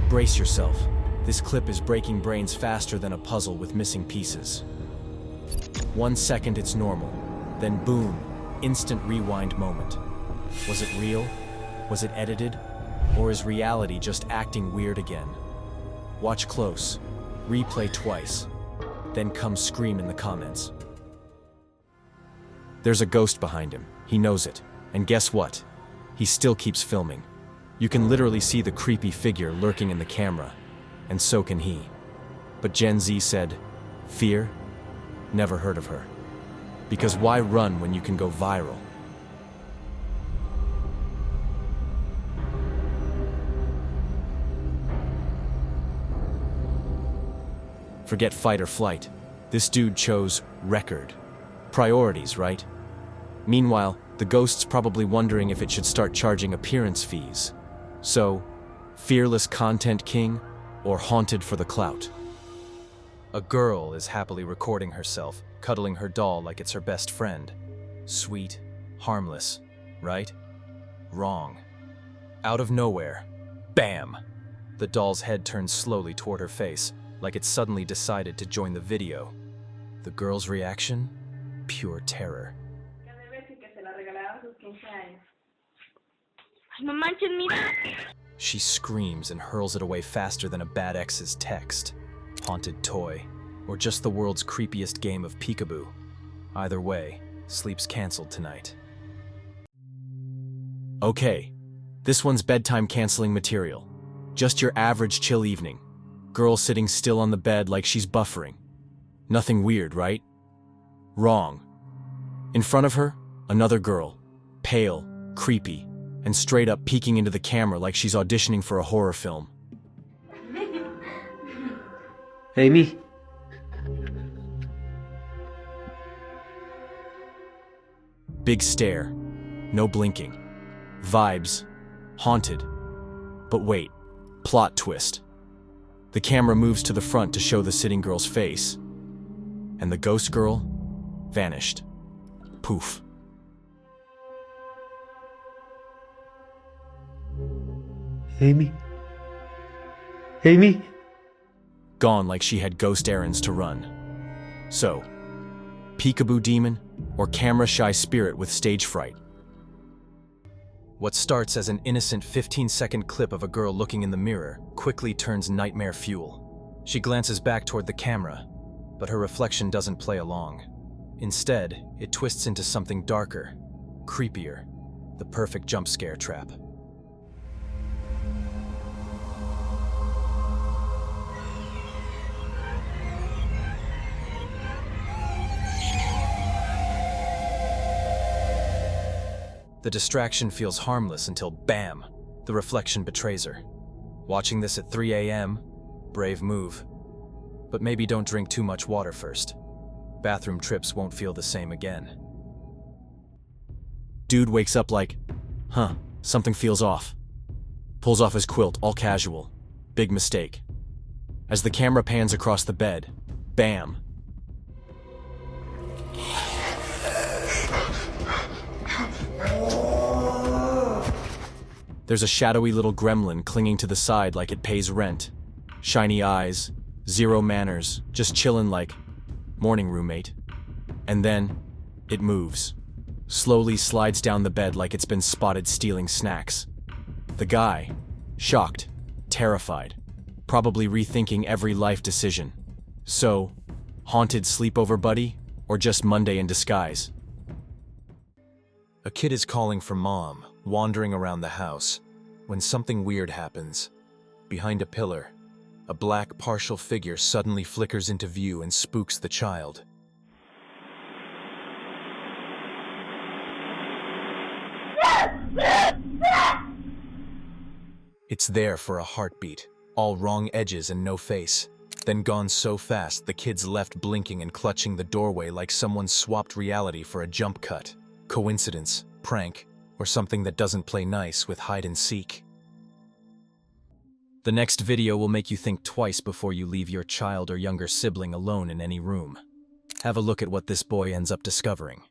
Brace yourself. This clip is breaking brains faster than a puzzle with missing pieces. 1 second it's normal, then boom, instant rewind moment. Was it real? Was it edited? Or is reality just acting weird again? Watch close, replay twice, then come scream in the comments. There's a ghost behind him, he knows it, and guess what? He still keeps filming. You can literally see the creepy figure lurking in the camera, and so can he. But Gen Z said, fear? Never heard of her. Because why run when you can go viral? Forget fight or flight. This dude chose record. Priorities, right? Meanwhile, the ghost's probably wondering if it should start charging appearance fees. So, fearless content king or haunted for the clout? A girl is happily recording herself, cuddling her doll like it's her best friend. Sweet, harmless, right? Wrong. Out of nowhere, bam! The doll's head turns slowly toward her face, like it suddenly decided to join the video. The girl's reaction? Pure terror. No manches, mira. She screams and hurls it away faster than a bad ex's text. Haunted toy, or just the world's creepiest game of peekaboo. Either way, sleep's canceled tonight. Okay, this one's bedtime canceling material. Just your average chill evening. Girl sitting still on the bed like she's buffering. Nothing weird, right? Wrong. In front of her, another girl, pale, creepy, and straight up peeking into the camera like she's auditioning for a horror film. Hey, me. Big stare, no blinking. Vibes, haunted. But wait, plot twist. The camera moves to the front to show the sitting girl's face. And the ghost girl vanished. Poof. Amy? Amy? Gone like she had ghost errands to run. So, peekaboo demon or camera-shy spirit with stage fright? What starts as an innocent 15-second clip of a girl looking in the mirror quickly turns nightmare fuel. She glances back toward the camera, but her reflection doesn't play along. Instead, it twists into something darker, creepier, the perfect jump scare trap. The distraction feels harmless until bam, the reflection betrays her. Watching this at 3 a.m., brave move. But maybe don't drink too much water first. Bathroom trips won't feel the same again. Dude wakes up like, something feels off. Pulls off his quilt, all casual. Big mistake. As the camera pans across the bed, bam. There's a shadowy little gremlin clinging to the side like it pays rent. Shiny eyes, zero manners, just chillin' like, morning roommate. And then, it moves. Slowly slides down the bed like it's been spotted stealing snacks. The guy, shocked, terrified, probably rethinking every life decision. So, haunted sleepover buddy, or just Monday in disguise? A kid is calling for mom, wandering around the house, when something weird happens. Behind a pillar, a black partial figure suddenly flickers into view and spooks the child. It's there for a heartbeat, all wrong edges and no face. Then gone so fast the kid's left blinking and clutching the doorway like someone swapped reality for a jump cut. Coincidence, prank, or something that doesn't play nice with hide and seek. The next video will make you think twice before you leave your child or younger sibling alone in any room. Have a look at what this boy ends up discovering.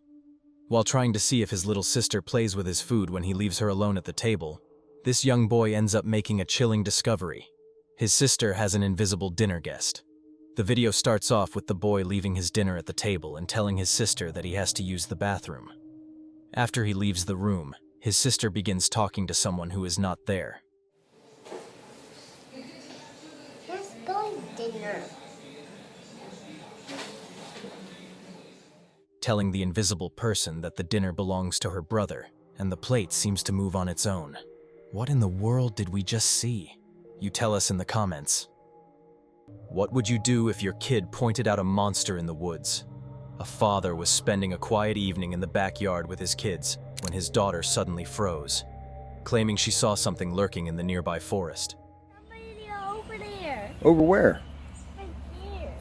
While trying to see if his little sister plays with his food when he leaves her alone at the table, this young boy ends up making a chilling discovery. His sister has an invisible dinner guest. The video starts off with the boy leaving his dinner at the table and telling his sister that he has to use the bathroom. After he leaves the room, his sister begins talking to someone who is not there. Let's go to dinner. Telling the invisible person that the dinner belongs to her brother, and the plate seems to move on its own. What in the world did we just see? You tell us in the comments. What would you do if your kid pointed out a monster in the woods? A father was spending a quiet evening in the backyard with his kids when his daughter suddenly froze, claiming she saw something lurking in the nearby forest. Somebody over there. Over where? Right there.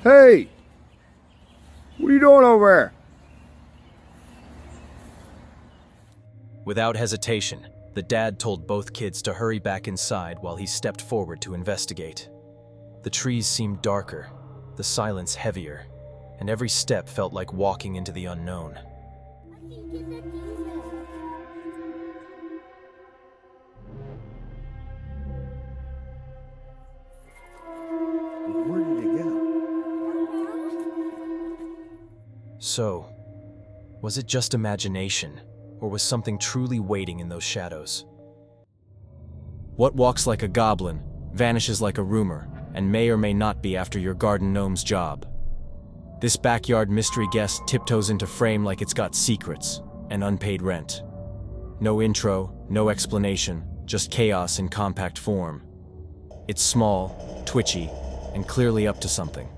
Hey! What are you doing over there? Without hesitation, the dad told both kids to hurry back inside while he stepped forward to investigate. The trees seemed darker, the silence heavier, and every step felt like walking into the unknown. I think it's a demon. Where did it go? So, was it just imagination, or was something truly waiting in those shadows? What walks like a goblin, vanishes like a rumor, and may or may not be after your garden gnome's job? This backyard mystery guest tiptoes into frame like it's got secrets and unpaid rent. No intro, no explanation, just chaos in compact form. It's small, twitchy, and clearly up to something.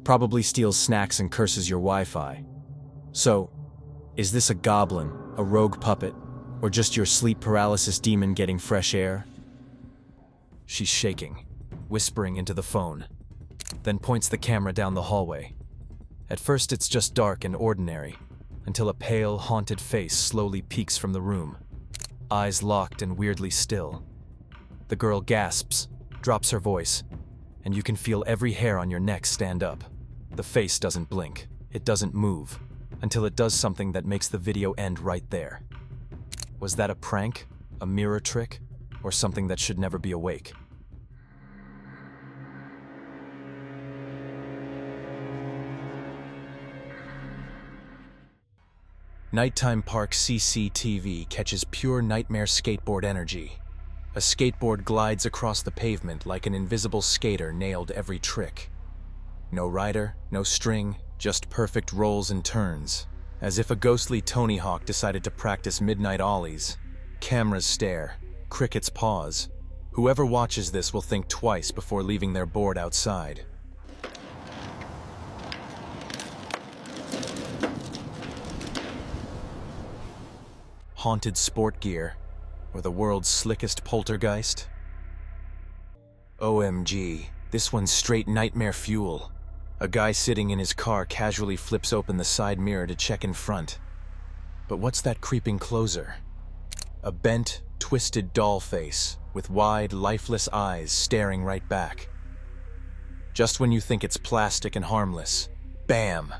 Probably steals snacks and curses your Wi-Fi. So, is this a goblin, a rogue puppet, or just your sleep paralysis demon getting fresh air? She's shaking, whispering into the phone, then points the camera down the hallway. At first it's just dark and ordinary, until a pale, haunted face slowly peeks from the room, eyes locked and weirdly still. The girl gasps, drops her voice, and you can feel every hair on your neck stand up. The face doesn't blink, it doesn't move, until it does something that makes the video end right there. Was that a prank, a mirror trick, or something that should never be awake? Nighttime park CCTV catches pure nightmare skateboard energy. A skateboard glides across the pavement like an invisible skater nailed every trick. No rider, no string, just perfect rolls and turns. As if a ghostly Tony Hawk decided to practice midnight ollies. Cameras stare, crickets pause. Whoever watches this will think twice before leaving their board outside. Haunted sport gear, or the world's slickest poltergeist? OMG, this one's straight nightmare fuel. A guy sitting in his car casually flips open the side mirror to check in front. But what's that creeping closer? A bent, twisted doll face with wide, lifeless eyes staring right back. Just when you think it's plastic and harmless, bam!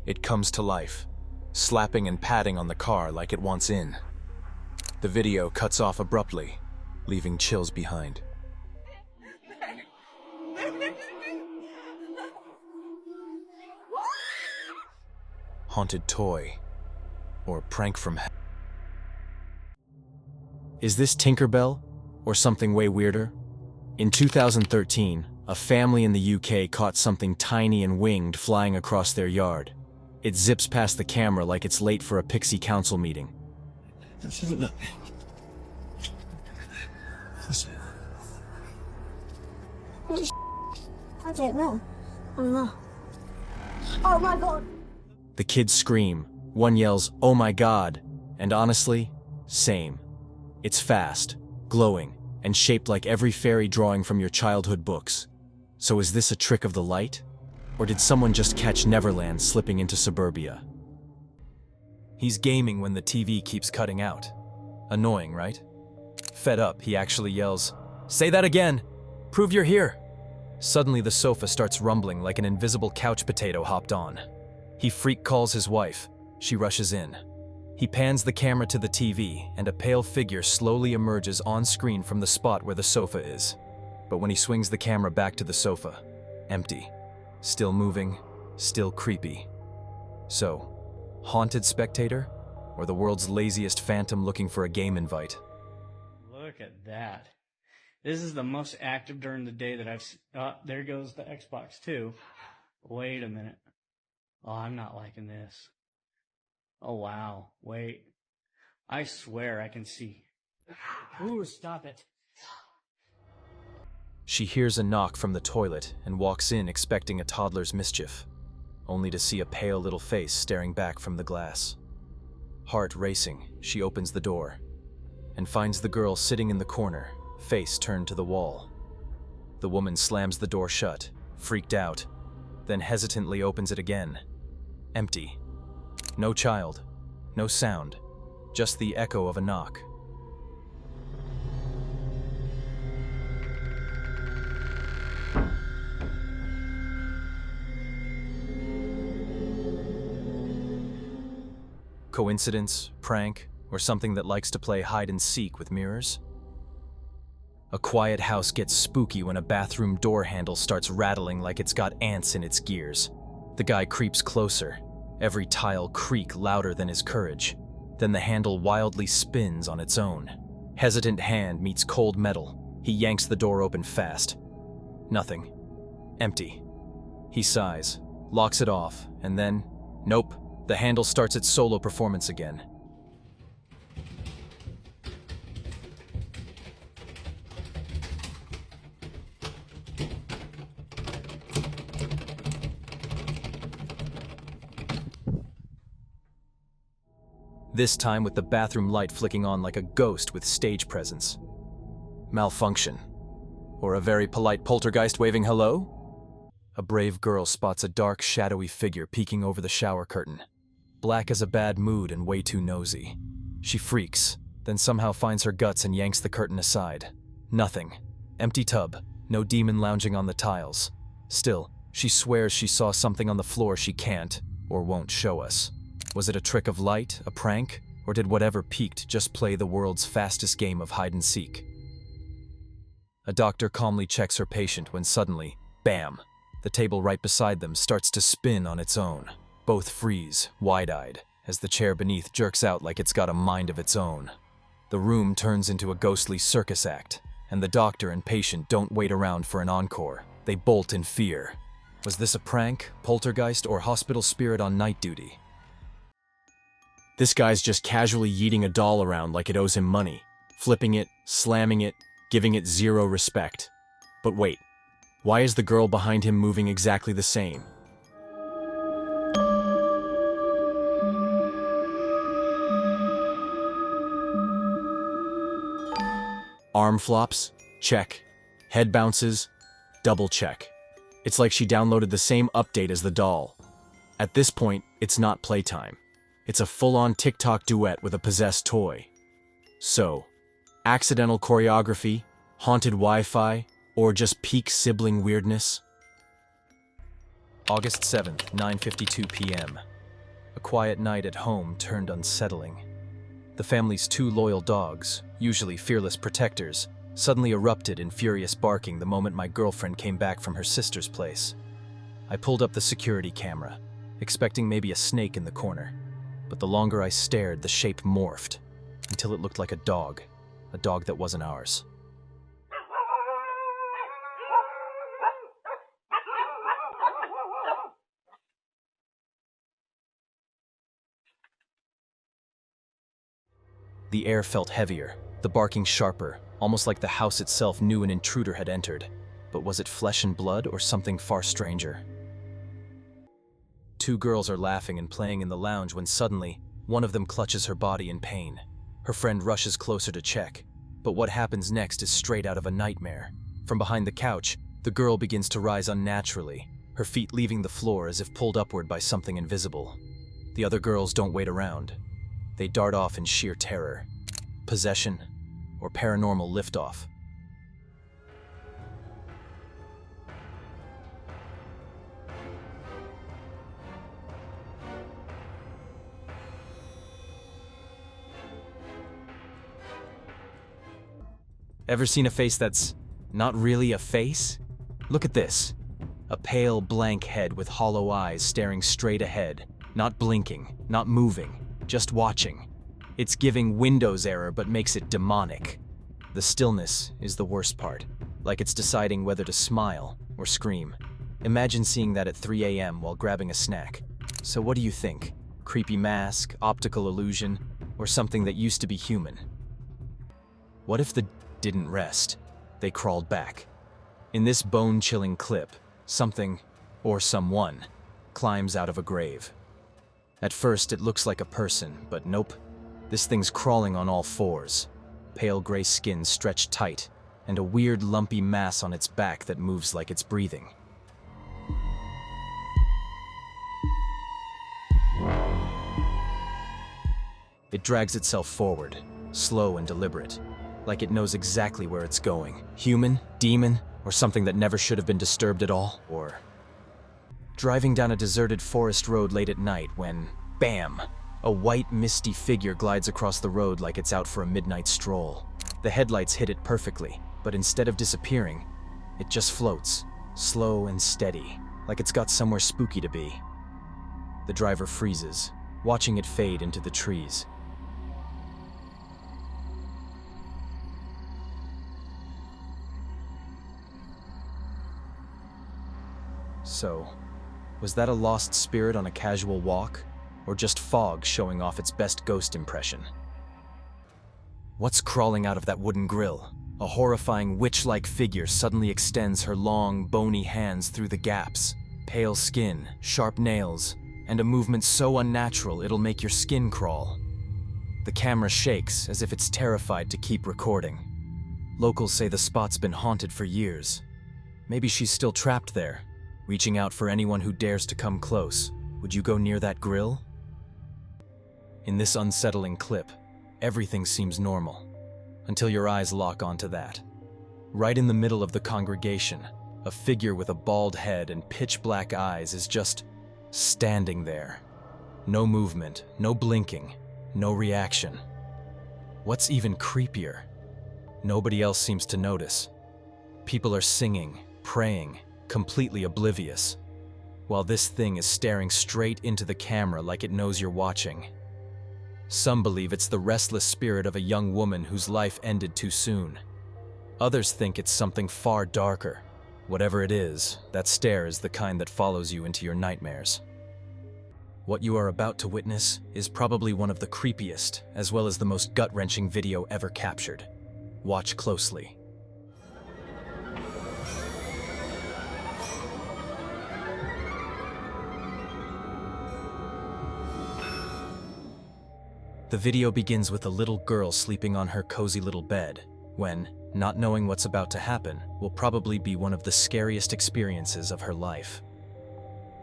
It comes to life, slapping and patting on the car like it wants in. The video cuts off abruptly, leaving chills behind. Haunted toy, or prank from hell. Is this Tinkerbell, or something way weirder? In 2013, a family in the UK caught something tiny and winged flying across their yard. It zips past the camera like it's late for a pixie council meeting. I don't know. I don't know. Oh my god! The kids scream, one yells, "Oh my god," and honestly, same. It's fast, glowing, and shaped like every fairy drawing from your childhood books. So is this a trick of the light? Or did someone just catch Neverland slipping into suburbia? He's gaming when the TV keeps cutting out. Annoying, right? Fed up, he actually yells, "Say that again! Prove you're here!" Suddenly the sofa starts rumbling like an invisible couch potato hopped on. He freak calls his wife. She rushes in. He pans the camera to the TV, and a pale figure slowly emerges on screen from the spot where the sofa is. But when he swings the camera back to the sofa, empty. Still moving, still creepy. So, haunted spectator? Or the world's laziest phantom looking for a game invite? Look at that. This is the most active during the day that I've seen. Oh, there goes the Xbox too. Wait a minute. Oh, I'm not liking this. Oh, wow. Wait. I swear I can see. Ooh, stop it. She hears a knock from the toilet and walks in expecting a toddler's mischief, only to see a pale little face staring back from the glass. Heart racing, she opens the door and finds the girl sitting in the corner, face turned to the wall. The woman slams the door shut, freaked out, then hesitantly opens it again. Empty. No child, no sound, just the echo of a knock. Coincidence, prank, or something that likes to play hide and seek with mirrors? A quiet house gets spooky when a bathroom door handle starts rattling like it's got ants in its gears. The guy creeps closer, every tile creak louder than his courage. Then the handle wildly spins on its own. Hesitant hand meets cold metal. He yanks the door open fast. Nothing. Empty. He sighs, locks it off, and then, nope. The handle starts its solo performance again. This time with the bathroom light flicking on like a ghost with stage presence. Malfunction. Or a very polite poltergeist waving hello? A brave girl spots a dark, shadowy figure peeking over the shower curtain. Black as a bad mood and way too nosy. She freaks, then somehow finds her guts and yanks the curtain aside. Nothing. Empty tub. No demon lounging on the tiles. Still, she swears she saw something on the floor she can't, or won't show us. Was it a trick of light, a prank, or did whatever peeked just play the world's fastest game of hide and seek? A doctor calmly checks her patient when suddenly, bam! The table right beside them starts to spin on its own. Both freeze, wide-eyed, as the chair beneath jerks out like it's got a mind of its own. The room turns into a ghostly circus act, and the doctor and patient don't wait around for an encore. They bolt in fear. Was this a prank, poltergeist, or hospital spirit on night duty? This guy's just casually yeeting a doll around like it owes him money, flipping it, slamming it, giving it zero respect. But wait, why is the girl behind him moving exactly the same? Arm flops? Check. Head bounces? Double check. It's like she downloaded the same update as the doll. At this point, it's not playtime. It's a full-on TikTok duet with a possessed toy. So, accidental choreography, haunted Wi-Fi, or just peak sibling weirdness? August 7th, 9:52 p.m. A quiet night at home turned unsettling. The family's two loyal dogs, usually fearless protectors, suddenly erupted in furious barking the moment my girlfriend came back from her sister's place. I pulled up the security camera, expecting maybe a snake in the corner. But the longer I stared, the shape morphed, until it looked like a dog that wasn't ours. The air felt heavier, the barking sharper, almost like the house itself knew an intruder had entered. But was it flesh and blood or something far stranger? Two girls are laughing and playing in the lounge when suddenly, one of them clutches her body in pain. Her friend rushes closer to check, but what happens next is straight out of a nightmare. From behind the couch, the girl begins to rise unnaturally, her feet leaving the floor as if pulled upward by something invisible. The other girls don't wait around. They dart off in sheer terror. Possession or paranormal liftoff. Ever seen a face that's not really a face? Look at this. A pale, blank head with hollow eyes staring straight ahead, not blinking, not moving, just watching. It's giving Windows error but makes it demonic. The stillness is the worst part, like it's deciding whether to smile or scream. Imagine seeing that at 3 a.m. while grabbing a snack. So what do you think? Creepy mask, optical illusion, or something that used to be human? What if the didn't rest? They crawled back. In this bone-chilling clip, something, or someone, climbs out of a grave. At first it looks like a person, but nope. This thing's crawling on all fours. Pale gray skin stretched tight, and a weird lumpy mass on its back that moves like it's breathing. It drags itself forward, slow and deliberate, like it knows exactly where it's going. Human, demon, or something that never should have been disturbed at all, or... Driving down a deserted forest road late at night when, bam! A white, misty figure glides across the road like it's out for a midnight stroll. The headlights hit it perfectly, but instead of disappearing, it just floats, slow and steady, like it's got somewhere spooky to be. The driver freezes, watching it fade into the trees. So, was that a lost spirit on a casual walk, or just fog showing off its best ghost impression? What's crawling out of that wooden grill? A horrifying witch-like figure suddenly extends her long, bony hands through the gaps. Pale skin, sharp nails, and a movement so unnatural it'll make your skin crawl. The camera shakes as if it's terrified to keep recording. Locals say the spot's been haunted for years. Maybe she's still trapped there, reaching out for anyone who dares to come close. Would you go near that grill? In this unsettling clip, everything seems normal, until your eyes lock onto that. Right in the middle of the congregation, a figure with a bald head and pitch-black eyes is just standing there. No movement, no blinking, no reaction. What's even creepier? Nobody else seems to notice. People are singing, praying, completely oblivious, while this thing is staring straight into the camera like it knows you're watching. Some believe it's the restless spirit of a young woman whose life ended too soon. Others think it's something far darker. Whatever it is, that stare is the kind that follows you into your nightmares. What you are about to witness is probably one of the creepiest, as well as the most gut-wrenching video ever captured. Watch closely. The video begins with a little girl sleeping on her cozy little bed, when, not knowing what's about to happen, will probably be one of the scariest experiences of her life.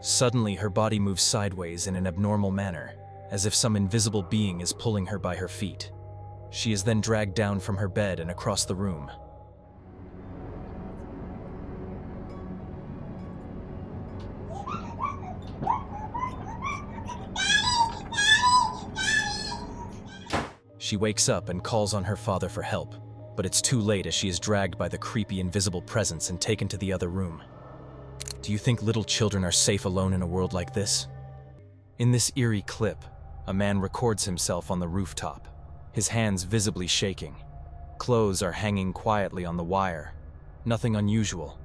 Suddenly, her body moves sideways in an abnormal manner, as if some invisible being is pulling her by her feet. She is then dragged down from her bed and across the room. She wakes up and calls on her father for help, but it's too late as she is dragged by the creepy invisible presence and taken to the other room. Do you think little children are safe alone in a world like this? In this eerie clip, a man records himself on the rooftop, his hands visibly shaking. Clothes are hanging quietly on the wire. Nothing unusual,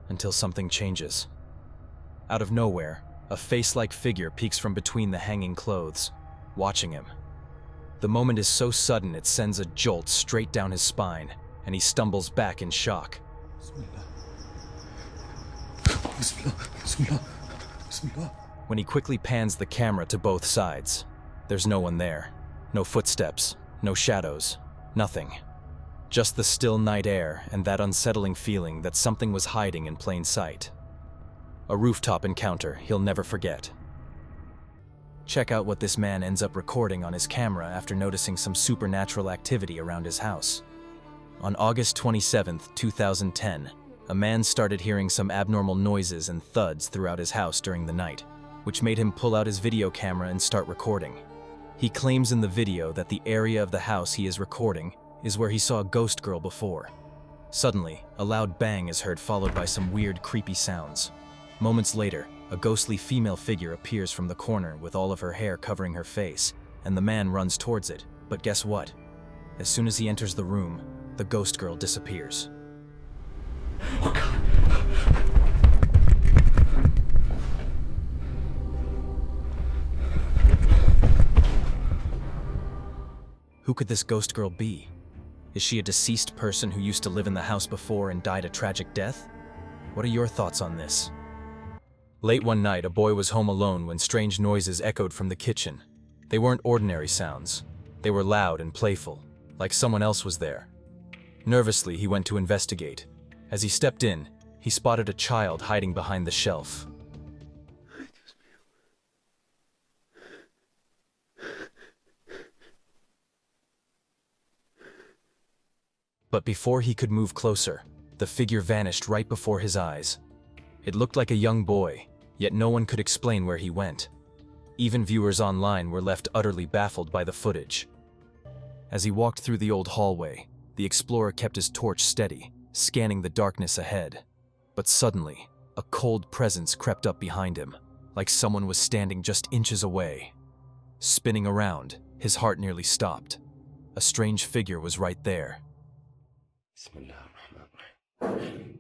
until something changes. Out of nowhere, a face-like figure peeks from between the hanging clothes, watching him. The moment is so sudden it sends a jolt straight down his spine, and he stumbles back in shock. When he quickly pans the camera to both sides, there's no one there. No footsteps, no shadows, nothing. Just the still night air and that unsettling feeling that something was hiding in plain sight. A rooftop encounter he'll never forget. Check out what this man ends up recording on his camera after noticing some supernatural activity around his house. On August 27, 2010, a man started hearing some abnormal noises and thuds throughout his house during the night, which made him pull out his video camera and start recording. He claims in the video that the area of the house he is recording is where he saw a ghost girl before. Suddenly, a loud bang is heard, followed by some weird, creepy sounds. Moments later, a ghostly female figure appears from the corner with all of her hair covering her face, and the man runs towards it. But guess what? As soon as he enters the room, the ghost girl disappears. Who could this ghost girl be? Is she a deceased person who used to live in the house before and died a tragic death? What are your thoughts on this? Late one night, a boy was home alone when strange noises echoed from the kitchen. They weren't ordinary sounds. They were loud and playful, like someone else was there. Nervously, he went to investigate. As he stepped in, he spotted a child hiding behind the shelf. But before he could move closer, the figure vanished right before his eyes. It looked like a young boy, yet no one could explain where he went. Even viewers online were left utterly baffled by the footage. As he walked through the old hallway, the explorer kept his torch steady, scanning the darkness ahead. But suddenly, a cold presence crept up behind him, like someone was standing just inches away. Spinning around, his heart nearly stopped. A strange figure was right there. بسم الله الرحمن الرحيم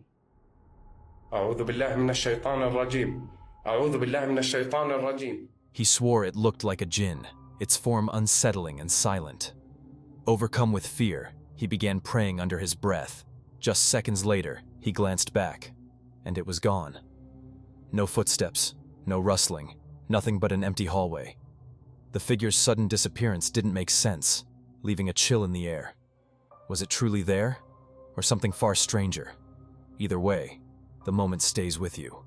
أعوذ بالله من الشيطان الرجيم أعوذ بالله من الشيطان الرجيم. He swore it looked like a jinn, its form unsettling and silent. Overcome with fear, he began praying under his breath. Just seconds later, he glanced back, and it was gone. No footsteps, no rustling, nothing but an empty hallway. The figure's sudden disappearance didn't make sense, leaving a chill in the air. Was it truly there? Or something far stranger? Either way, the moment stays with you.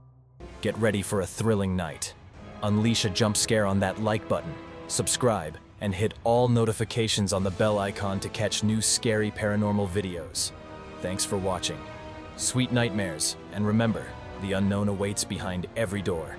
Get ready for a thrilling night. Unleash a jump scare on that like button, subscribe, and hit all notifications on the bell icon to catch new scary paranormal videos. Thanks for watching. Sweet nightmares, and remember, the unknown awaits behind every door.